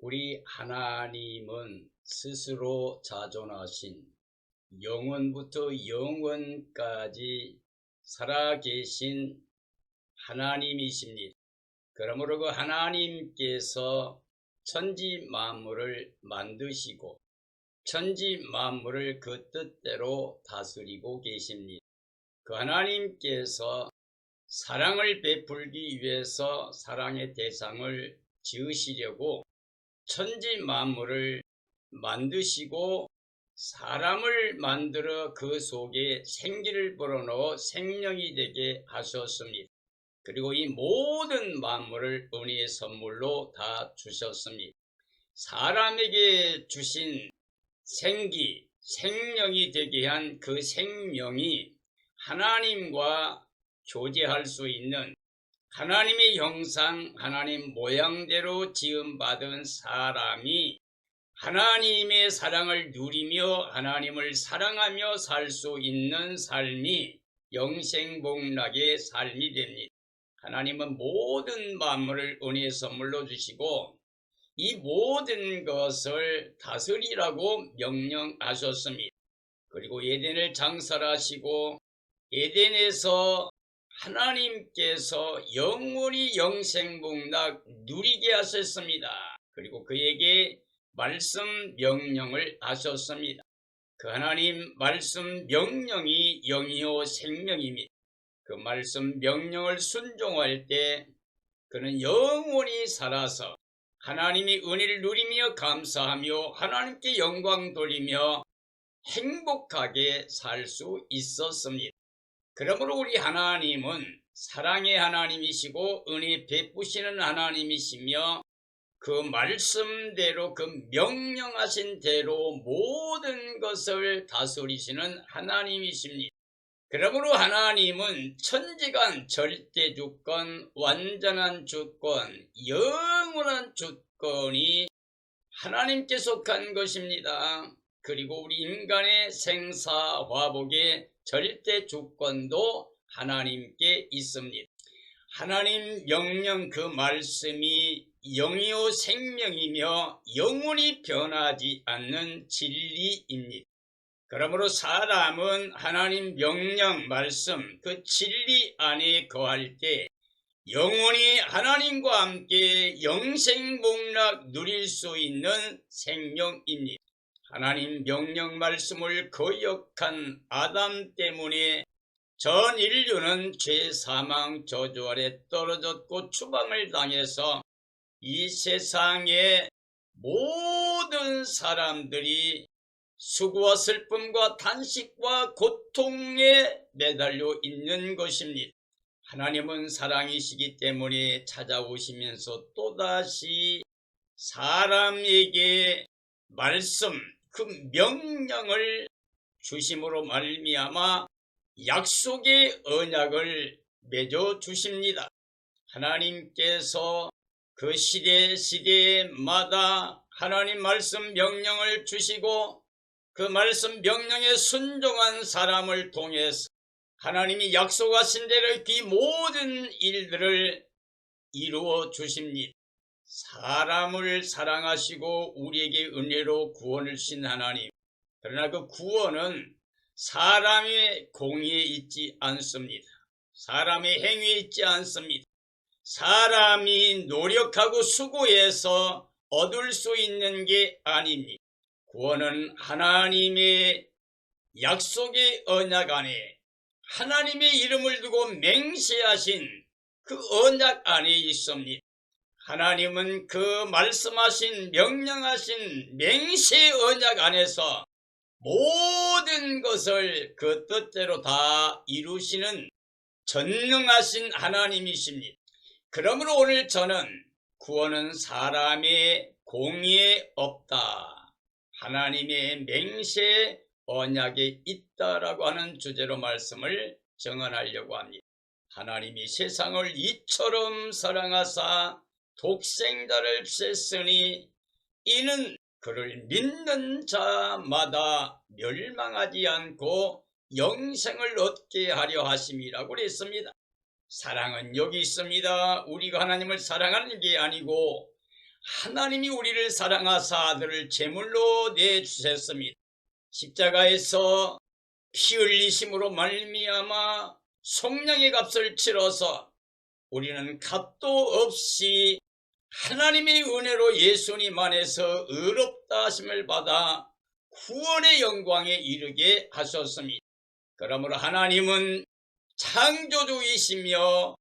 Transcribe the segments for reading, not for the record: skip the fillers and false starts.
우리 하나님은 스스로 자존하신 영원부터 영원까지 살아계신 하나님이십니다. 그러므로 그 하나님께서 천지 만물을 만드시고 천지 만물을 그 뜻대로 다스리고 계십니다. 그 하나님께서 사랑을 베풀기 위해서 사랑의 대상을 지으시려고 천지 만물을 만드시고 사람을 만들어 그 속에 생기를 불어넣어 생명이 되게 하셨습니다. 그리고 이 모든 만물을 은혜의 선물로 다 주셨습니다. 사람에게 주신 생기, 생명이 되게 한 그 생명이 하나님과 교제할 수 있는 하나님의 형상, 하나님 모양대로 지음받은 사람이 하나님의 사랑을 누리며 하나님을 사랑하며 살 수 있는 삶이 영생복락의 삶이 됩니다. 하나님은 모든 만물을 은혜의 선물로 주시고 이 모든 것을 다스리라고 명령하셨습니다. 그리고 에덴을 장설하시고 에덴에서 하나님께서 영원히 영생복락 누리게 하셨습니다. 그리고 그에게 말씀 명령을 하셨습니다. 그 하나님 말씀 명령이 영이요 생명입니다. 그 말씀 명령을 순종할 때 그는 영원히 살아서 하나님의 은혜를 누리며 감사하며 하나님께 영광 돌리며 행복하게 살 수 있었습니다. 그러므로 우리 하나님은 사랑의 하나님이시고 은혜 베푸시는 하나님이시며 그 말씀대로 그 명령하신 대로 모든 것을 다스리시는 하나님이십니다. 그러므로 하나님은 천지간 절대 주권, 완전한 주권, 영원한 주권이 하나님께 속한 것입니다. 그리고 우리 인간의 생사화복의 절대 주권도 하나님께 있습니다. 하나님 명령 그 말씀이 영이요 생명이며 영원히 변하지 않는 진리입니다. 그러므로 사람은 하나님 명령 말씀 그 진리 안에 거할 때 영원히 하나님과 함께 영생복락 누릴 수 있는 생명입니다. 하나님 명령 말씀을 거역한 아담 때문에 전 인류는 죄, 사망, 저주 아래 떨어졌고 추방을 당해서 이 세상의 모든 사람들이 수고와 슬픔과 탄식과 고통에 매달려 있는 것입니다. 하나님은 사랑이시기 때문에 찾아오시면서 또다시 사람에게 말씀, 그 명령을 주심으로 말미암아 약속의 언약을 맺어 주십니다. 하나님께서 그 시대마다 하나님 말씀 명령을 주시고 그 말씀 명령에 순종한 사람을 통해서 하나님이 약속하신 대로 그 모든 일들을 이루어 주십니다. 사람을 사랑하시고 우리에게 은혜로 구원을 주신 하나님, 그러나 그 구원은 사람의 공의에 있지 않습니다. 사람의 행위에 있지 않습니다. 사람이 노력하고 수고해서 얻을 수 있는 게 아닙니다. 구원은 하나님의 약속의 언약 안에 하나님의 이름을 두고 맹세하신 그 언약 안에 있습니다. 하나님은 그 말씀하신 명령하신 맹세 언약 안에서 모든 것을 그 뜻대로 다 이루시는 전능하신 하나님이십니다. 그러므로 오늘 저는 구원은 사람의 공의에 없다, 하나님의 맹세 언약에 있다라고 하는 주제로 말씀을 정언하려고 합니다. 하나님이 세상을 이처럼 사랑하사 독생자를 주셨으니 이는 그를 믿는 자마다 멸망하지 않고 영생을 얻게 하려 하심이라고 그랬습니다. 사랑은 여기 있습니다. 우리가 하나님을 사랑하는 게 아니고 하나님이 우리를 사랑하사 아들을 제물로 내주셨습니다. 십자가에서 피 흘리심으로 말미암아 속량의 값을 치러서 우리는 값도 없이 하나님의 은혜로 예수님 안에서 의롭다 하심을 받아 구원의 영광에 이르게 하셨습니다. 그러므로 하나님은 창조주이시며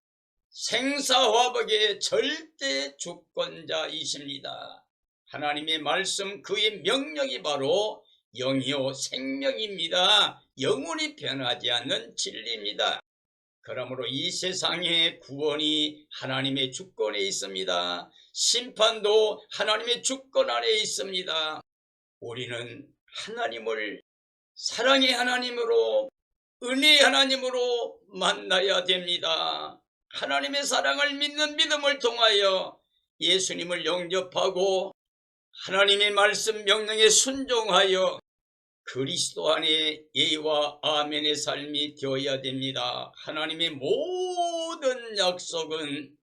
생사화복의 절대 주권자이십니다. 하나님의 말씀, 그의 명령이 바로 영이요 생명입니다. 영원히 변하지 않는 진리입니다. 그러므로 이 세상의 구원이 하나님의 주권에 있습니다. 심판도 하나님의 주권 안에 있습니다. 우리는 하나님을 사랑의 하나님으로, 은혜의 하나님으로 만나야 됩니다. 하나님의 사랑을 믿는 믿음을 통하여 예수님을 영접하고 하나님의 말씀 명령에 순종하여 그리스도 안에 예와 아멘의 삶이 되어야 됩니다. 하나님의 모든 약속은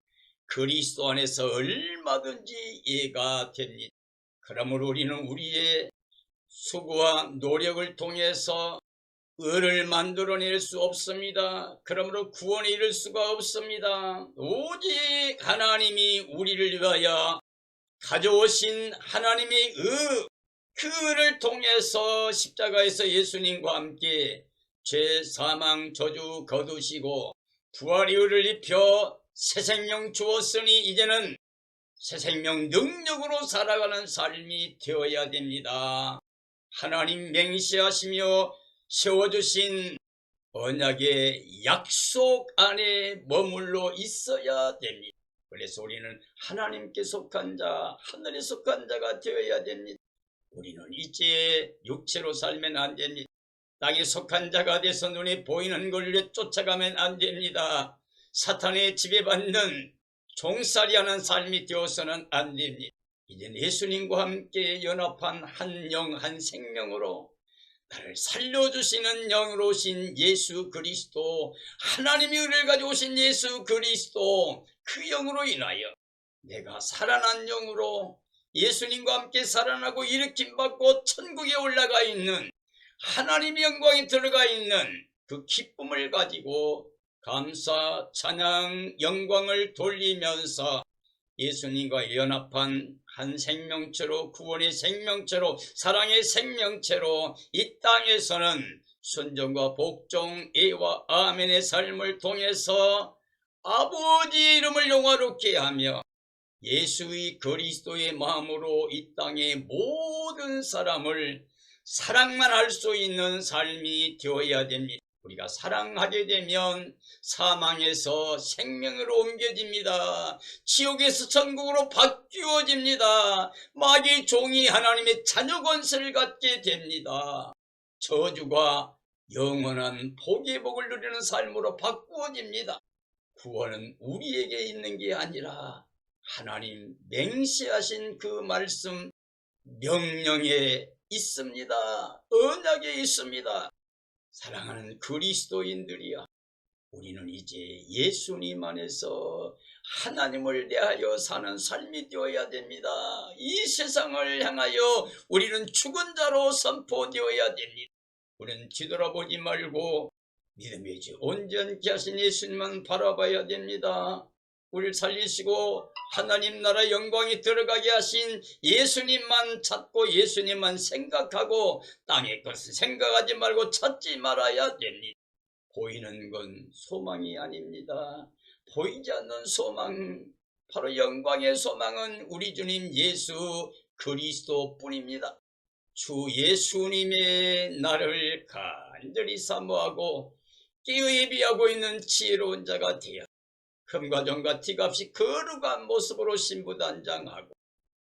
그리스도 안에서 얼마든지 예가 됩니다. 그러므로 우리는 우리의 수고와 노력을 통해서 의를 만들어낼 수 없습니다. 그러므로 구원에 이를 수가 없습니다. 오직 하나님이 우리를 위하여 가져오신 하나님의 그 의를 통해서 십자가에서 예수님과 함께 죄, 사망, 저주 거두시고 부활의 의를 입혀 새 생명 주었으니 이제는 새 생명 능력으로 살아가는 삶이 되어야 됩니다. 하나님 맹세하시며 세워주신 언약의 약속 안에 머물러 있어야 됩니다. 그래서 우리는 하나님께 속한 자, 하늘에 속한 자가 되어야 됩니다. 우리는 이제 육체로 살면 안 됩니다. 땅에 속한 자가 돼서 눈에 보이는 걸 쫓아가면 안 됩니다. 사탄에 지배받는 종살이하는 삶이 되어서는 안 됩니다. 이제 예수님과 함께 연합한 한 영, 한 생명으로 나를 살려주시는 영으로 오신 예수 그리스도, 하나님의 은혜를 가지고 오신 예수 그리스도, 그 영으로 인하여 내가 살아난 영으로 예수님과 함께 살아나고 일으킴받고 천국에 올라가 있는 하나님의 영광에 들어가 있는 그 기쁨을 가지고 감사, 찬양, 영광을 돌리면서 예수님과 연합한 한 생명체로, 구원의 생명체로, 사랑의 생명체로 이 땅에서는 순종과 복종, 예와 아멘의 삶을 통해서 아버지 이름을 영화롭게 하며 예수의 그리스도의 마음으로 이 땅의 모든 사람을 사랑만 할 수 있는 삶이 되어야 됩니다. 우리가 사랑하게 되면 사망에서 생명으로 옮겨집니다. 지옥에서 천국으로 바뀌어집니다. 마귀의 종이 하나님의 자녀 권세를 갖게 됩니다. 저주가 영원한 복의 복을 누리는 삶으로 바꾸어집니다. 구원은 우리에게 있는 게 아니라 하나님 맹세하신 그 말씀 명령에 있습니다. 언약에 있습니다. 사랑하는 그리스도인들이야, 우리는 이제 예수님 안에서 하나님을 대하여 사는 삶이 되어야 됩니다. 이 세상을 향하여 우리는 죽은 자로 선포되어야 됩니다. 우리는 뒤돌아보지 말고 믿음의 주 온전케 하신 예수님만 바라봐야 됩니다. 우리를 살리시고 하나님 나라 영광이 들어가게 하신 예수님만 찾고 예수님만 생각하고 땅의 것을 생각하지 말고 찾지 말아야 됩니다. 보이는 건 소망이 아닙니다. 보이지 않는 소망, 바로 영광의 소망은 우리 주님 예수 그리스도뿐입니다. 주 예수님의 나를 간절히 사모하고 깨의비하고 있는 지혜로운 자가 되어 금과 정과 티가 없이 거룩한 모습으로 신부단장하고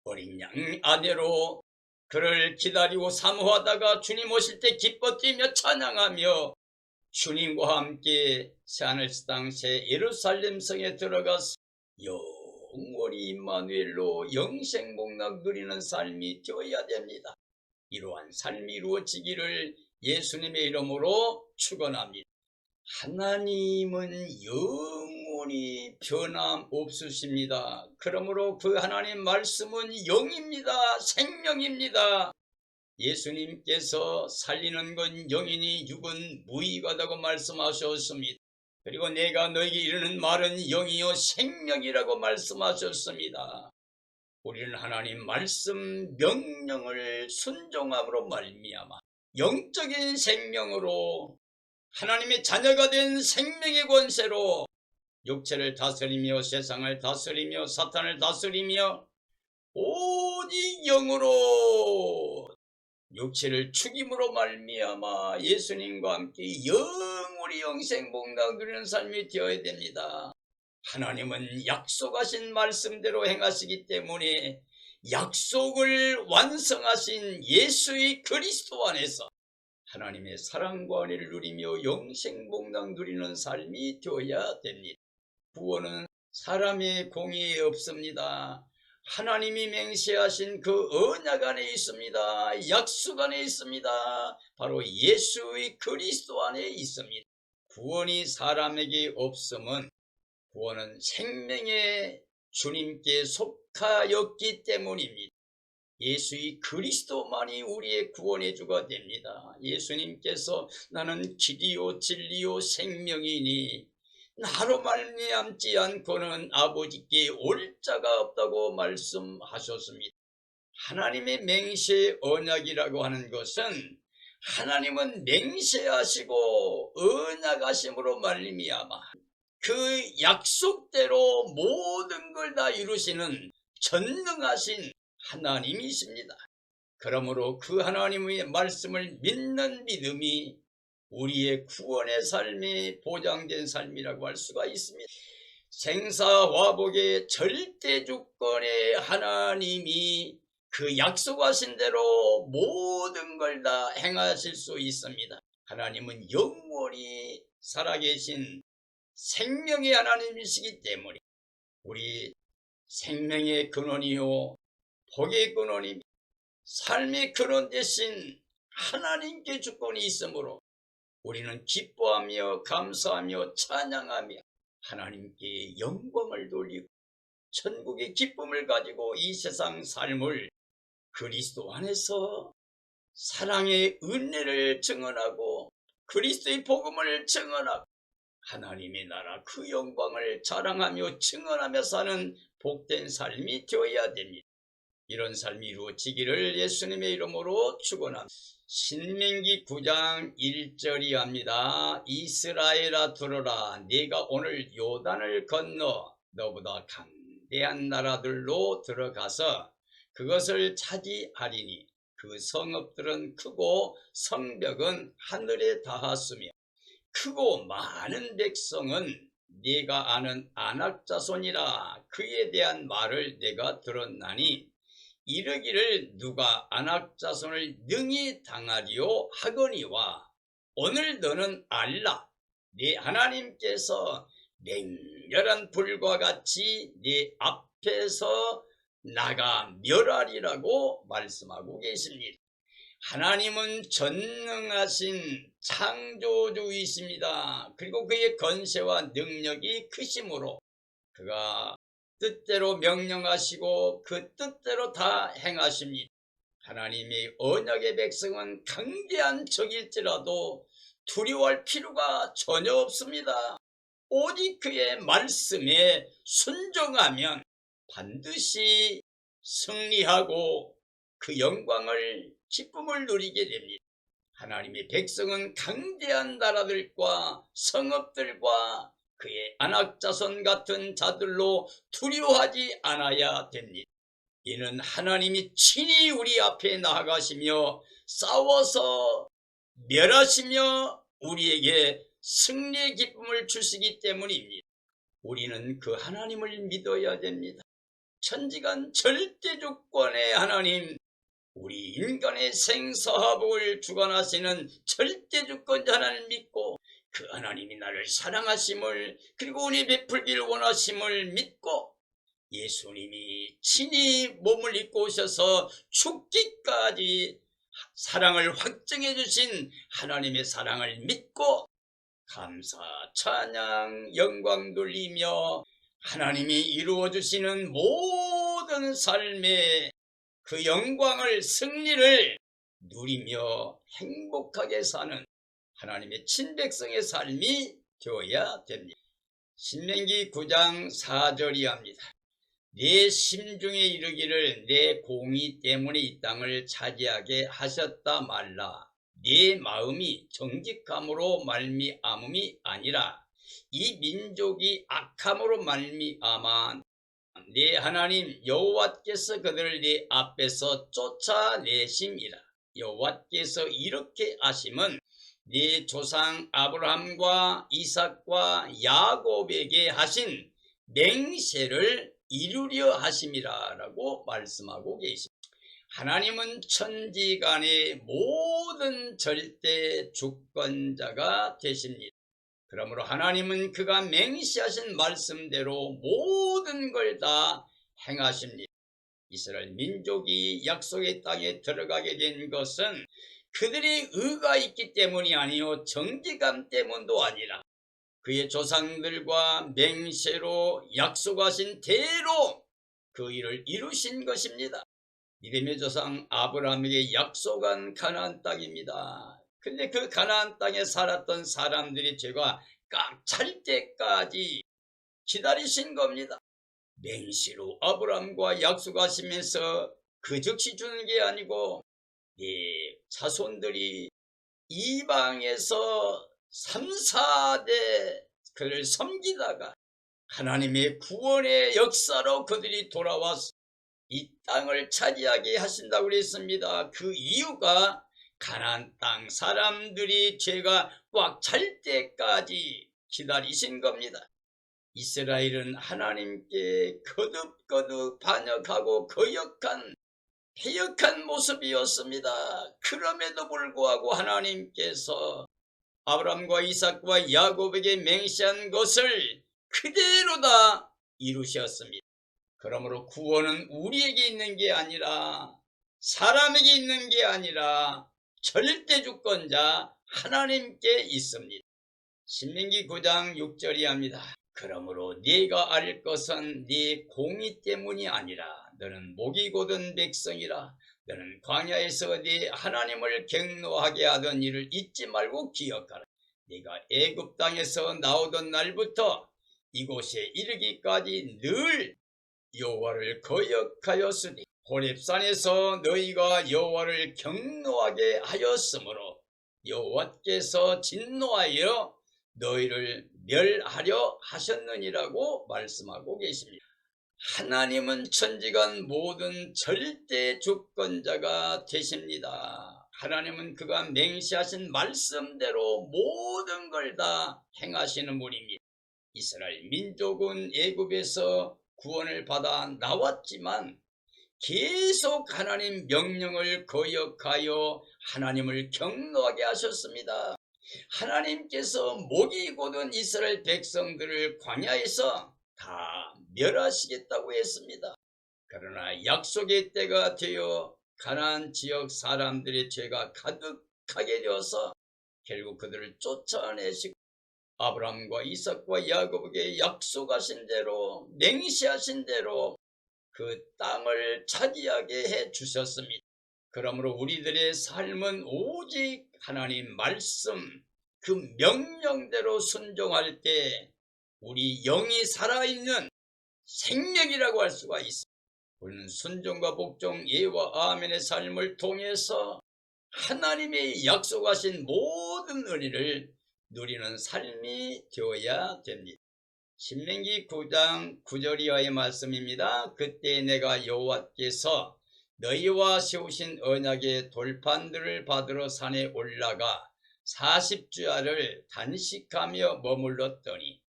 어린 양 아내로 그를 기다리고 사모하다가 주님 오실 때 기뻐 뛰며 찬양하며 주님과 함께 새하늘새 땅 새 예루살렘 성에 들어가서 영원히 임마누엘로 영생복락 누리는 삶이 되어야 됩니다. 이러한 삶이 이루어지기를 예수님의 이름으로 축원합니다. 하나님은 영원히 영원히 변함없으십니다. 그러므로 그 하나님 말씀은 영입니다. 생명입니다. 예수님께서 살리는 건 영이니 육은 무익하다고 말씀하셨습니다. 그리고 내가 너에게 이르는 말은 영이요 생명이라고 말씀하셨습니다. 우리는 하나님 말씀 명령을 순종함으로 말미암아 영적인 생명으로 하나님의 자녀가 된 생명의 권세로 육체를 다스리며 세상을 다스리며 사탄을 다스리며 오직 영으로 육체를 죽임으로 말미암아 예수님과 함께 영원히 영생복락 누리는 삶이 되어야 됩니다. 하나님은 약속하신 말씀대로 행하시기 때문에 약속을 완성하신 예수의 그리스도 안에서 하나님의 사랑과 은혜를 누리며 영생복락 누리는 삶이 되어야 됩니다. 구원은 사람의 공의에 없습니다. 하나님이 맹세하신 그 언약 안에 있습니다. 약속 안에 있습니다. 바로 예수의 그리스도 안에 있습니다. 구원이 사람에게 없음은 구원은 생명의 주님께 속하였기 때문입니다. 예수의 그리스도만이 우리의 구원의 주가 됩니다. 예수님께서 나는 길이요 진리요 생명이니 나로 말미암지 않고는 아버지께 올 자가 없다고 말씀하셨습니다. 하나님의 맹세 언약이라고 하는 것은 하나님은 맹세하시고 언약하심으로 말미암아 그 약속대로 모든 걸 다 이루시는 전능하신 하나님이십니다. 그러므로 그 하나님의 말씀을 믿는 믿음이 우리의 구원의 삶이 보장된 삶이라고 할 수가 있습니다. 생사화복의 절대 주권의 하나님이 그 약속하신 대로 모든 걸 다 행하실 수 있습니다. 하나님은 영원히 살아계신 생명의 하나님이시기 때문에 우리 생명의 근원이요 복의 근원이 삶의 근원 대신 하나님께 주권이 있으므로 우리는 기뻐하며 감사하며 찬양하며 하나님께 영광을 돌리고 천국의 기쁨을 가지고 이 세상 삶을 그리스도 안에서 사랑의 은혜를 증언하고 그리스도의 복음을 증언하고 하나님의 나라 그 영광을 자랑하며 증언하며 사는 복된 삶이 되어야 됩니다. 이런 삶이 이루어지기를 예수님의 이름으로 축원합니다. 신명기 9장 1절이 합니다. 이스라엘아 들어라. 네가 오늘 요단을 건너 너보다 강대한 나라들로 들어가서 그것을 차지하리니 그 성읍들은 크고 성벽은 하늘에 닿았으며 크고 많은 백성은 네가 아는 아낙 자손이라. 그에 대한 말을 내가 들었나니 이르기를 누가 아낙 자손을 능히 당하리요 하거니와 오늘 너는 알라. 네 하나님께서 맹렬한 불과 같이 네 앞에서 나가 멸하리라고 말씀하고 계십니다. 하나님은 전능하신 창조주이십니다. 그리고 그의 권세와 능력이 크심으로 그가 뜻대로 명령하시고 그 뜻대로 다 행하십니다. 하나님의 언약의 백성은 강대한 적일지라도 두려워할 필요가 전혀 없습니다. 오직 그의 말씀에 순종하면 반드시 승리하고 그 영광을 기쁨을 누리게 됩니다. 하나님의 백성은 강대한 나라들과 성읍들과 그의 안악자손 같은 자들로 두려워하지 않아야 됩니다. 이는 하나님이 친히 우리 앞에 나아가시며 싸워서 멸하시며 우리에게 승리의 기쁨을 주시기 때문입니다. 우리는 그 하나님을 믿어야 됩니다. 천지간 절대주권의 하나님, 우리 인간의 생사화복을 주관하시는 절대주권자 하나님을 믿고 그 하나님이 나를 사랑하심을 그리고 은혜 베풀기를 원하심을 믿고 예수님이 친히 몸을 입고 오셔서 죽기까지 사랑을 확증해 주신 하나님의 사랑을 믿고 감사, 찬양, 영광 돌리며 하나님이 이루어주시는 모든 삶의 그 영광을, 승리를 누리며 행복하게 사는 하나님의 친백성의 삶이 되어야 됩니다. 신명기 9장 4절이 합니다. 내 심중에 이르기를 내 공의 때문에 이 땅을 차지하게 하셨다 말라. 네 마음이 정직함으로 말미암음이 아니라 이 민족이 악함으로 말미암아 네 하나님 여호와께서 그들을 네 앞에서 쫓아내심이라. 여호와께서 이렇게 하심은 네 조상 아브라함과 이삭과 야곱에게 하신 맹세를 이루려 하심이라 라고 말씀하고 계십니다. 하나님은 천지간의 모든 절대 주권자가 되십니다. 그러므로 하나님은 그가 맹세하신 말씀대로 모든 걸 다 행하십니다. 이스라엘 민족이 약속의 땅에 들어가게 된 것은 그들이 의가 있기 때문이 아니요 정직함 때문도 아니라 그의 조상들과 맹세로 약속하신 대로 그 일을 이루신 것입니다. 믿음의 조상 아브라함에게 약속한 가나안 땅입니다. 근데 그 가나안 땅에 살았던 사람들이 죄가 꽉 찰 때까지 기다리신 겁니다. 맹세로 아브라함과 약속하시면서 그 즉시 주는 게 아니고 자손들이 이방에서 3, 4대 그를 섬기다가 하나님의 구원의 역사로 그들이 돌아와서 이 땅을 차지하게 하신다고 그랬습니다. 그 이유가 가나안 땅 사람들이 죄가 꽉 찰 때까지 기다리신 겁니다. 이스라엘은 하나님께 거듭거듭 반역하고 거역한 패역한 모습이었습니다. 그럼에도 불구하고 하나님께서 아브라함과 이삭과 야곱에게 맹세한 것을 그대로 다 이루셨습니다. 그러므로 구원은 우리에게 있는 게 아니라 사람에게 있는 게 아니라 절대주권자 하나님께 있습니다. 신명기 9장 6절이 합니다. 그러므로 네가 알 것은 네 공의 때문이 아니라 너는 목이 곧은 백성이라. 너는 광야에서 네 하나님을 경노하게 하던 일을 잊지 말고 기억하라. 네가 애굽 땅에서 나오던 날부터 이곳에 이르기까지 늘 여호와를 거역하였으니 호렙산에서 너희가 여호와를 경노하게 하였으므로 여호와께서 진노하여 너희를 멸하려 하셨느니라고 말씀하고 계십니다. 하나님은 천지간 모든 절대 주권자가 되십니다. 하나님은 그가 맹세하신 말씀대로 모든 걸 다 행하시는 분입니다. 이스라엘 민족은 애굽에서 구원을 받아 나왔지만 계속 하나님 명령을 거역하여 하나님을 경노하게 하셨습니다. 하나님께서 목이 곧은 이스라엘 백성들을 광야에서 다 멸하시겠다고 했습니다. 그러나 약속의 때가 되어 가나안 지역 사람들의 죄가 가득하게 되어서 결국 그들을 쫓아내시고 아브라함과 이삭과 야곱에게 약속하신 대로 맹세하신 대로 그 땅을 차지하게 해 주셨습니다. 그러므로 우리들의 삶은 오직 하나님 말씀 그 명령대로 순종할 때 우리 영이 살아있는 생명이라고 할 수가 있습니다. 우리는 순종과 복종 예와 아멘의 삶을 통해서 하나님의 약속하신 모든 은혜를 누리는 삶이 되어야 됩니다. 신명기 9장 9절이하의 말씀입니다. 그때 내가 여호와께서 너희와 세우신 언약의 돌판들을 받으러 산에 올라가 40주야를 단식하며 머물렀더니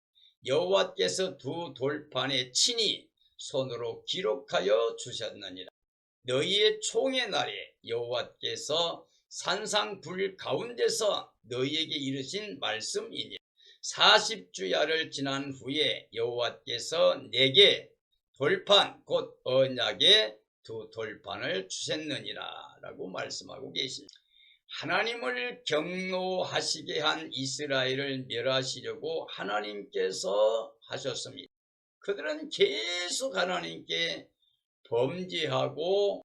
여호와께서 두 돌판에 친히 손으로 기록하여 주셨느니라. 너희의 총의 날에 여호와께서 산상불 가운데서 너희에게 이르신 말씀이니 40주야를 지난 후에 여호와께서 내게 돌판 곧 언약의 두 돌판을 주셨느니라 라고 말씀하고 계십니다. 하나님을 경노하시게 한 이스라엘을 멸하시려고 하나님께서 하셨습니다. 그들은 계속 하나님께 범죄하고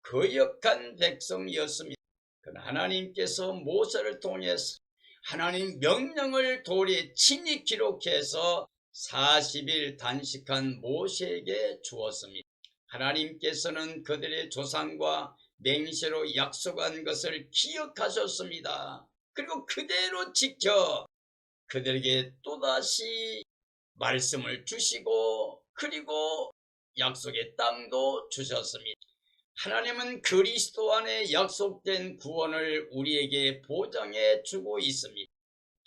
거역한 백성이었습니다. 그러나 하나님께서 모세를 통해서 하나님 명령을 돌에 친히 기록해서 40일 단식한 모세에게 주었습니다. 하나님께서는 그들의 조상과 맹세로 약속한 것을 기억하셨습니다. 그리고 그대로 지켜 그들에게 또다시 말씀을 주시고 그리고 약속의 땅도 주셨습니다. 하나님은 그리스도 안에 약속된 구원을 우리에게 보장해 주고 있습니다.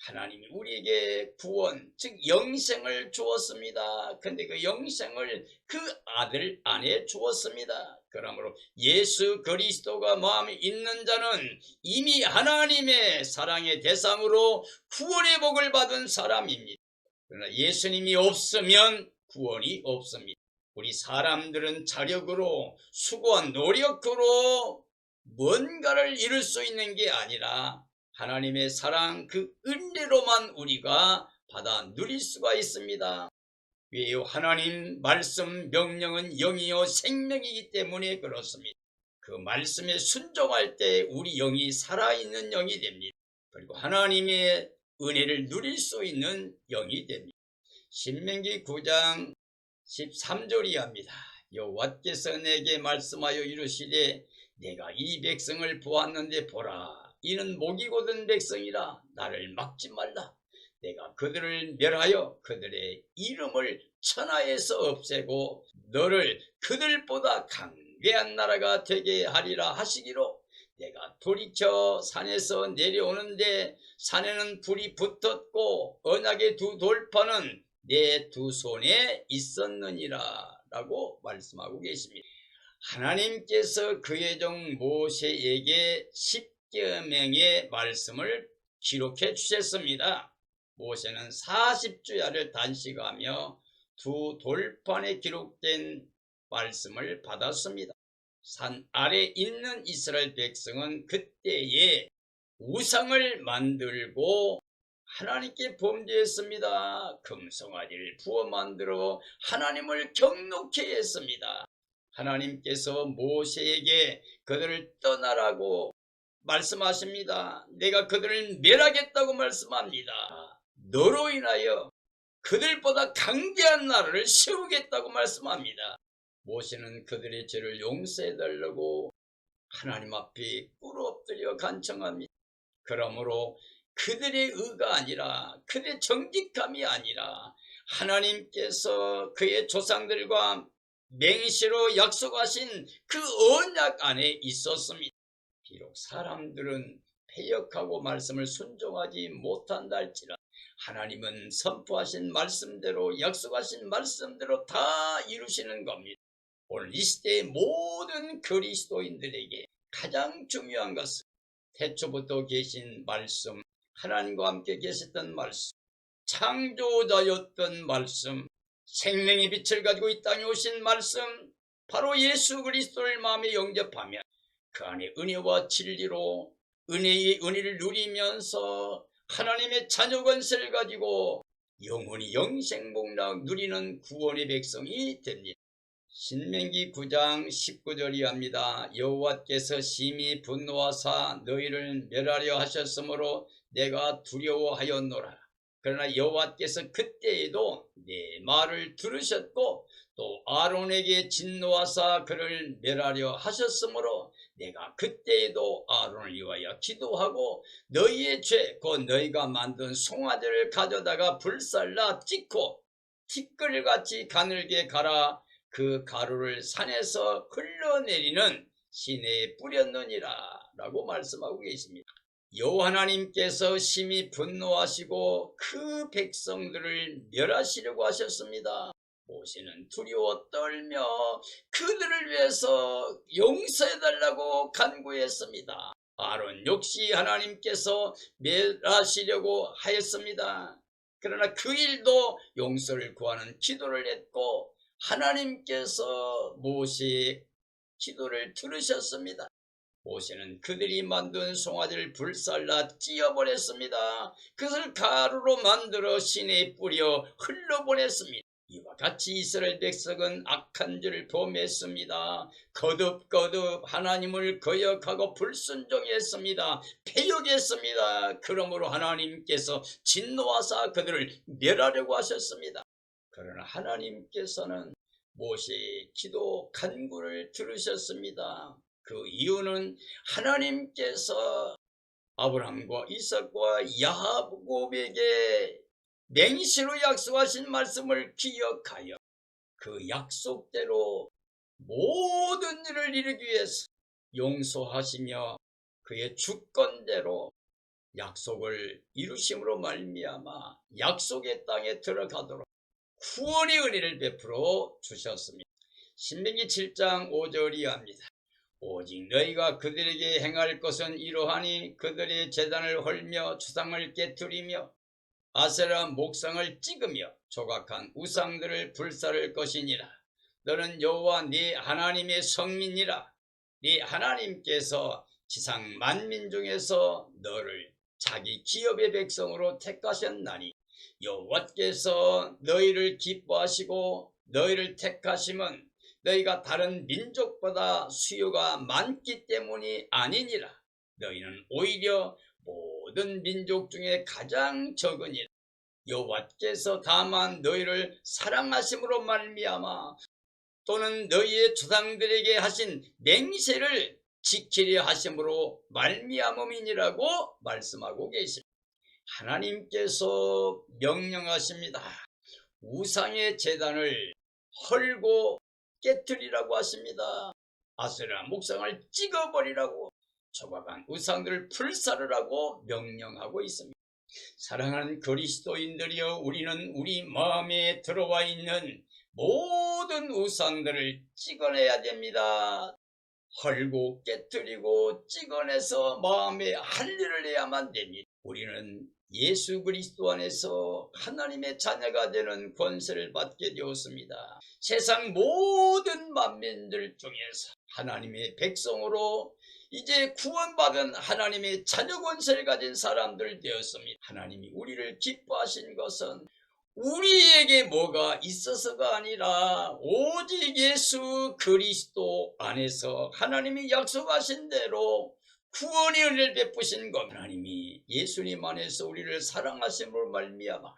하나님이 우리에게 구원, 즉 영생을 주었습니다. 근데 그 영생을 그 아들 안에 주었습니다. 그러므로 예수 그리스도가 마음에 있는 자는 이미 하나님의 사랑의 대상으로 구원의 복을 받은 사람입니다. 그러나 예수님이 없으면 구원이 없습니다. 우리 사람들은 자력으로 수고와 노력으로 뭔가를 이룰 수 있는 게 아니라 하나님의 사랑 그 은혜로만 우리가 받아 누릴 수가 있습니다. 왜요? 하나님 말씀 명령은 영이요 생명이기 때문에 그렇습니다. 그 말씀에 순종할 때 우리 영이 살아있는 영이 됩니다. 그리고 하나님의 은혜를 누릴 수 있는 영이 됩니다. 신명기 9장 13절이 합니다. 여호와께서 내게 말씀하여 이르시되 내가 이 백성을 보았는데 보라 이는 목이 곧은 백성이라 나를 막지 말라. 내가 그들을 멸하여 그들의 이름을 천하에서 없애고 너를 그들보다 강대한 나라가 되게 하리라 하시기로 내가 돌이켜 산에서 내려오는데 산에는 불이 붙었고 언약의 두 돌판은 내 두 손에 있었느니라 라고 말씀하고 계십니다. 하나님께서 그의 종 모세에게 10계명의 말씀을 기록해 주셨습니다. 모세는 40주야를 단식하며 두 돌판에 기록된 말씀을 받았습니다. 산 아래 있는 이스라엘 백성은 그때에 우상을 만들고 하나님께 범죄했습니다. 금송아지를 부어 만들어 하나님을 경노케 했습니다. 하나님께서 모세에게 그들을 떠나라고 말씀하십니다. 내가 그들을 멸하겠다고 말씀합니다. 너로 인하여 그들보다 강대한 나라를 세우겠다고 말씀합니다. 모세는 그들의 죄를 용서해달라고 하나님 앞에 꿇어 엎드려 간청합니다. 그러므로 그들의 의가 아니라 그들의 정직함이 아니라 하나님께서 그의 조상들과 맹세로 약속하신 그 언약 안에 있었습니다. 비록 사람들은 패역하고 말씀을 순종하지 못한다 할지라 하나님은 선포하신 말씀대로 약속하신 말씀대로 다 이루시는 겁니다. 오늘 이 시대의 모든 그리스도인들에게 가장 중요한 것은 태초부터 계신 말씀, 하나님과 함께 계셨던 말씀, 창조자였던 말씀, 생명의 빛을 가지고 이 땅에 오신 말씀, 바로 예수 그리스도를 마음에 영접하면 그 안에 은혜와 진리로 은혜를 누리면서 하나님의 자녀 권세를 가지고 영원히 영생복락 누리는 구원의 백성이 됩니다. 신명기 9장 19절이 합니다. 여호와께서 심히 분노하사 너희를 멸하려 하셨으므로 내가 두려워하였노라. 그러나 여호와께서 그때에도 내 말을 들으셨고 또 아론에게 진노하사 그를 멸하려 하셨으므로 내가 그때에도 아론을 위하여 기도하고 너희의 죄 곧 너희가 만든 송아지를 가져다가 불살라 찢고 티끌같이 가늘게 갈아 그 가루를 산에서 흘러내리는 시내에 뿌렸느니라 라고 말씀하고 계십니다. 여호와 하나님께서 심히 분노하시고 그 백성들을 멸하시려고 하셨습니다. 모세는 두려워 떨며 그들을 위해서 용서해달라고 간구했습니다. 아론 역시 하나님께서 멸하시려고 하였습니다. 그러나 그 일도 용서를 구하는 기도를 했고 하나님께서 모세의 기도를 들으셨습니다. 모세는 그들이 만든 송아지를 불살라 찧어버렸습니다. 그것을 가루로 만들어 시내에 뿌려 흘러보냈습니다. 이와 같이 이스라엘 백성은 악한 죄를 범했습니다. 거듭거듭 하나님을 거역하고 불순종했습니다. 패역했습니다. 그러므로 하나님께서 진노하사 그들을 멸하려고 하셨습니다. 그러나 하나님께서는 모세의 기도 간구를 들으셨습니다. 그 이유는 하나님께서 아브라함과 이삭과 야곱에게 맹세로 약속하신 말씀을 기억하여 그 약속대로 모든 일을 이루기 위해서 용서하시며 그의 주권대로 약속을 이루심으로 말미암아 약속의 땅에 들어가도록 구원의 은혜를 베풀어 주셨습니다. 신명기 7장 5절이 합니다. 오직 너희가 그들에게 행할 것은 이러하니 그들의 제단을 헐며 주상을 깨뜨리며 아세라 목상을 찍으며 조각한 우상들을 불사를 것이니라. 너는 여호와 네 하나님의 성민이라. 네 하나님께서 지상 만민 중에서 너를 자기 기업의 백성으로 택하셨나니 여호와께서 너희를 기뻐하시고 너희를 택하심은 너희가 다른 민족보다 수요가 많기 때문이 아니니라. 너희는 오히려 모든 민족 중에 가장 적으니라. 여호와께서 다만 너희를 사랑하심으로 말미암아 또는 너희의 조상들에게 하신 맹세를 지키려 하심으로 말미암음이니라고 말씀하고 계십니다. 하나님께서 명령하십니다. 우상의 제단을 헐고 깨뜨리라고 하십니다. 아세라 목상을 찍어버리라고, 조각한 우상들을 불사르라고 명령하고 있습니다. 사랑하는 그리스도인들이여, 우리는 우리 마음에 들어와 있는 모든 우상들을 찍어내야 됩니다. 헐고 깨뜨리고 찍어내서 마음에 할 일을 해야만 됩니다. 우리는 예수 그리스도 안에서 하나님의 자녀가 되는 권세를 받게 되었습니다. 세상 모든 만민들 중에서 하나님의 백성으로 이제 구원받은 하나님의 자녀 권세를 가진 사람들 되었습니다. 하나님이 우리를 기뻐하신 것은 우리에게 뭐가 있어서가 아니라 오직 예수 그리스도 안에서 하나님이 약속하신 대로 구원의 은혜를 베푸신 것, 하나님이 예수님 안에서 우리를 사랑하심으로 말미암아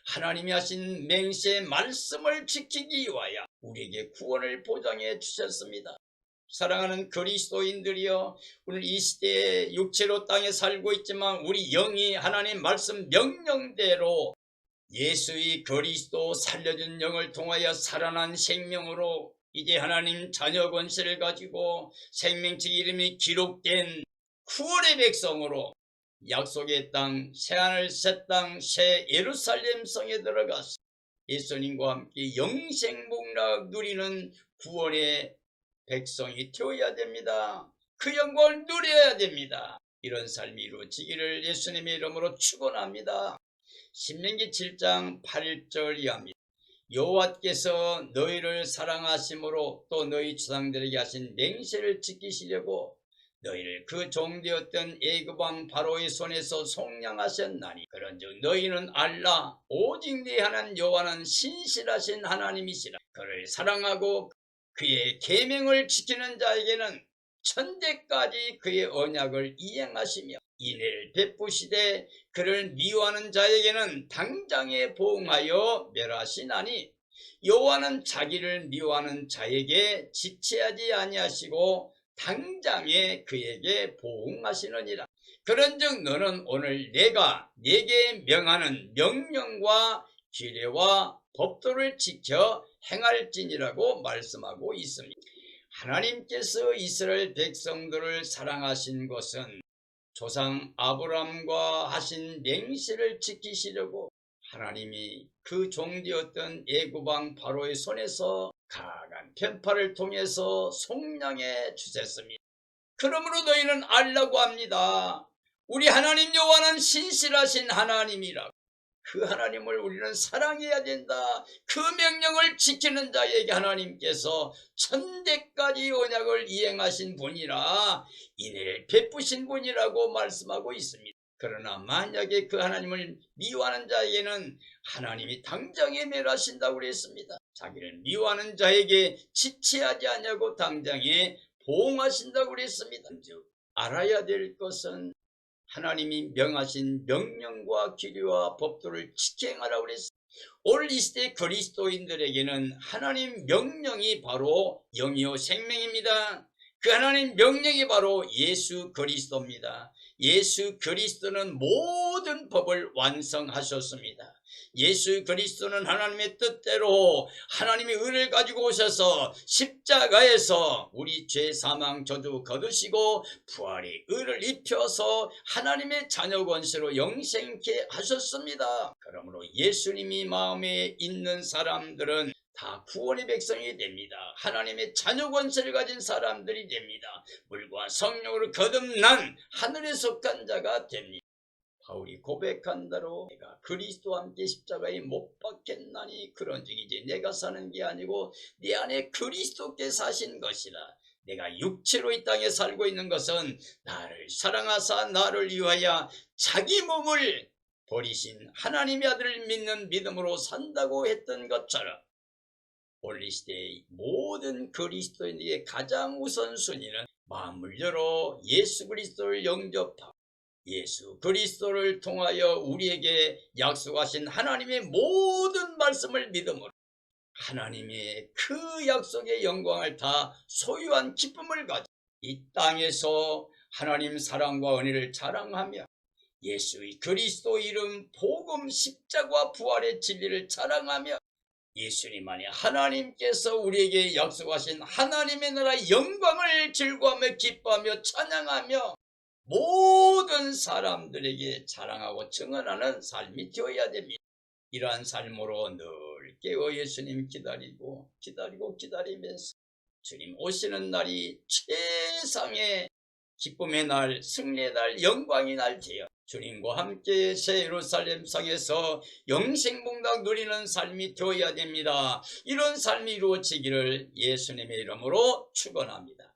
하나님이 하신 맹세의 말씀을 지키기 위하여 우리에게 구원을 보장해 주셨습니다. 사랑하는 그리스도인들이여, 오늘 이 시대에 육체로 땅에 살고 있지만 우리 영이 하나님 말씀 명령대로 예수의 그리스도 살려준 영을 통하여 살아난 생명으로 이제 하나님 자녀 권세를 가지고 생명책 이름이 기록된 구원의 백성으로 약속의 땅, 새하늘 새 땅, 새 예루살렘 성에 들어가서 예수님과 함께 영생복락 누리는 구원의 백성이 되어야 됩니다. 그 영광을 누려야 됩니다. 이런 삶이 이루어지기를 예수님의 이름으로 축원합니다. 신명기 7장 8절이 합니다. 여호와께서 너희를 사랑하심으로 또 너희 조상들에게 하신 맹세를 지키시려고 너희를 그 종되었던 애굽 왕 바로의 손에서 속량하셨나니, 그런즉 너희는 알라, 오직 네 하나님 여호와는 신실하신 하나님이시라. 그를 사랑하고 그의 계명을 지키는 자에게는 천대까지 그의 언약을 이행하시며 인애를 베푸시되 그를 미워하는 자에게는 당장에 보응하여 멸하시나니, 여호와는 자기를 미워하는 자에게 지체하지 아니하시고 당장에 그에게 보응하시느니라. 그런즉 너는 오늘 내가 네게 명하는 명령과 규례와 법도를 지켜 행할지니라고 말씀하고 있습니다. 하나님께서 이스라엘 백성들을 사랑하신 것은 조상 아브라함과 하신 맹세를 지키시려고 하나님이 그 종되었던 애굽 왕 바로의 손에서 강한 편파를 통해서 속량해 주셨습니다. 그러므로 너희는 알라고 합니다. 우리 하나님 여호와는 신실하신 하나님이라고. 그 하나님을 우리는 사랑해야 된다. 그 명령을 지키는 자에게 하나님께서 천대까지 언약을 이행하신 분이라 인애를 베푸신 분이라고 말씀하고 있습니다. 그러나 만약에 그 하나님을 미워하는 자에게는 하나님이 당장에 멸하신다고 그랬습니다. 자기를 미워하는 자에게 지체하지 않냐고 당장에 보응하신다고 그랬습니다. 즉 알아야 될 것은 하나님이 명하신 명령과 규례와 법도를 지켜행하라고 그랬습니다. 오늘 이 시대 그리스도인들에게는 하나님 명령이 바로 영이요 생명입니다. 그 하나님 명령이 바로 예수 그리스도입니다. 예수 그리스도는 모든 법을 완성하셨습니다. 예수 그리스도는 하나님의 뜻대로 하나님의 의를 가지고 오셔서 십자가에서 우리 죄 사망 저주 거두시고 부활의 의를 입혀서 하나님의 자녀 권세로 영생케 하셨습니다. 그러므로 예수님이 마음에 있는 사람들은 다 구원의 백성이 됩니다. 하나님의 자녀 권세를 가진 사람들이 됩니다. 물과 성령으로 거듭난 하늘에 속한 자가 됩니다. 바울이 고백한 대로 내가 그리스도와 함께 십자가에 못 박혔나니 그런즉 이제 내가 사는 게 아니고 내 안에 그리스도께 사신 것이라. 내가 육체로 이 땅에 살고 있는 것은 나를 사랑하사 나를 위하여 자기 몸을 버리신 하나님의 아들을 믿는 믿음으로 산다고 했던 것처럼 오늘 이 시대의 모든 그리스도인에게 가장 우선순위는 마음을 열어 예수 그리스도를 영접하고 예수 그리스도를 통하여 우리에게 약속하신 하나님의 모든 말씀을 믿음으로 하나님의 그 약속의 영광을 다 소유한 기쁨을 가지고 이 땅에서 하나님 사랑과 은혜를 자랑하며 예수의 그리스도 이름 복음 십자가 부활의 진리를 자랑하며 예수님만이 하나님께서 우리에게 약속하신 하나님의 나라의 영광을 즐거워하며 기뻐하며 찬양하며 모든 사람들에게 자랑하고 증언하는 삶이 되어야 됩니다. 이러한 삶으로 늘 깨어 예수님 기다리면서 주님 오시는 날이 최상의 기쁨의 날, 승리의 날, 영광의 날 되어 주님과 함께 새 예루살렘 성에서 영생봉락 누리는 삶이 되어야 됩니다. 이런 삶이 이루어지기를 예수님의 이름으로 축원합니다.